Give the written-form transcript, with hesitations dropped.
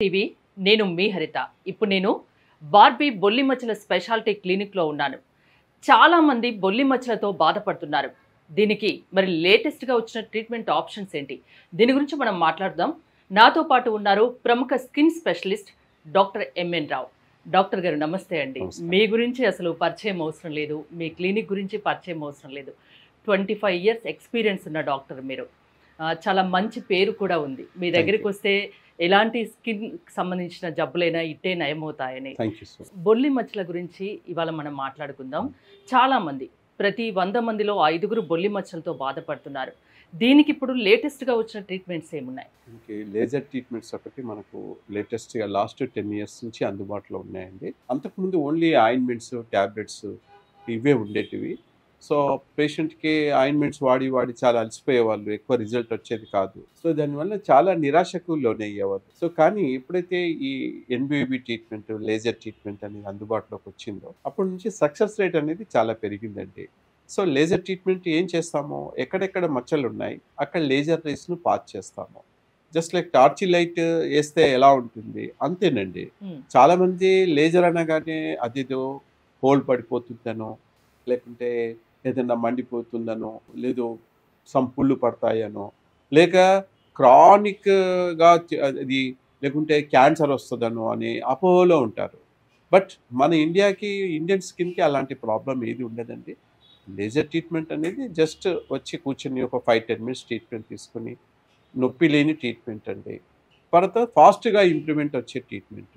TV నేను మీ హరిత. ఇప్పుడు నేను బార్బీ బొల్లి మచ్చల స్పెషాలిటీ క్లినిక్లో ఉన్నాను. చాలామంది బొల్లి మచ్చలతో బాధపడుతున్నారు. దీనికి మరి లేటెస్ట్గా వచ్చిన ట్రీట్మెంట్ ఆప్షన్స్ ఏంటి, దీని గురించి మనం మాట్లాడదాం. నాతో పాటు ఉన్నారు ప్రముఖ స్కిన్ స్పెషలిస్ట్ డాక్టర్ ఎంఎన్ రావు. డాక్టర్ గారు నమస్తే అండి. మీ గురించి అసలు పరిచయం అవసరం లేదు, మీ క్లినిక్ గురించి పరిచయం అవసరం లేదు. 25 years ఎక్స్పీరియన్స్ ఉన్న డాక్టర్ మీరు. చాలా మంచి పేరు కూడా ఉంది. మీ దగ్గరికి వస్తే ఎలాంటి స్కిన్ సంబంధించిన జబ్బులైనా ఇట్టే నయమవుతాయని. బొల్లి మచ్చల గురించి ఇవాళ మనం మాట్లాడుకుందాం. చాలామంది ప్రతి 100 మందిలో 5గురు బొల్లి మచ్చలతో బాధపడుతున్నారు. దీనికి ఇప్పుడు లేటెస్ట్గా వచ్చిన ట్రీట్మెంట్స్ ఏమున్నాయి? లేజర్ ట్రీట్మెంట్స్ ఒకటి మనకు లేటెస్ట్గా లాస్ట్ 10 years నుంచి అందుబాటులో ఉన్నాయండి. అంతకుముందు ఓన్లీ ఆయింట్మెంట్స్, ట్యాబ్లెట్స్ ఇవే ఉండేటివి. సో పేషెంట్కి ఆయింట్మెంట్స్ వాడి చాలా అలసిపోయేవాళ్ళు, ఎక్కువ రిజల్ట్ వచ్చేది కాదు. సో దానివల్ల చాలా నిరాశకు లోనయ్యేవారు. సో కానీ ఎప్పుడైతే ఈ ఎన్బిబి ట్రీట్మెంట్, లేజర్ ట్రీట్మెంట్ అనేది అందుబాటులోకి వచ్చిందో అప్పటి నుంచి సక్సెస్ రేట్ అనేది చాలా పెరిగిందండి. సో లేజర్ ట్రీట్మెంట్ ఏం చేస్తామో, ఎక్కడెక్కడ మచ్చలు ఉన్నాయి అక్కడ లేజర్ రేస్ను పాస్ చేస్తాము. జస్ట్ లైక్ టార్చ్ లైట్ వేస్తే ఎలా ఉంటుంది అంతేనండి. చాలామంది లేజర్ అనగానే అదేదో హోల్ పడిపోతుందనో, లేకుంటే ఏదైనా మండిపోతుందనో, లేదు సంపుళ్ళు పడతాయనో, లేక క్రానిక్గా అది లేకుంటే క్యాన్సర్ వస్తుందనో అని అపోహలో ఉంటారు. బట్ మన ఇండియన్ స్కిన్కి అలాంటి ప్రాబ్లం ఏది ఉండదండి. లేజర్ ట్రీట్మెంట్ అనేది జస్ట్ వచ్చి కూర్చొని ఒక 5-10 minutes ట్రీట్మెంట్ తీసుకుని, నొప్పి లేని ట్రీట్మెంట్ అండి. తర్వాత ఫాస్ట్గా ఇంప్రూవ్మెంట్ వచ్చే ట్రీట్మెంట్.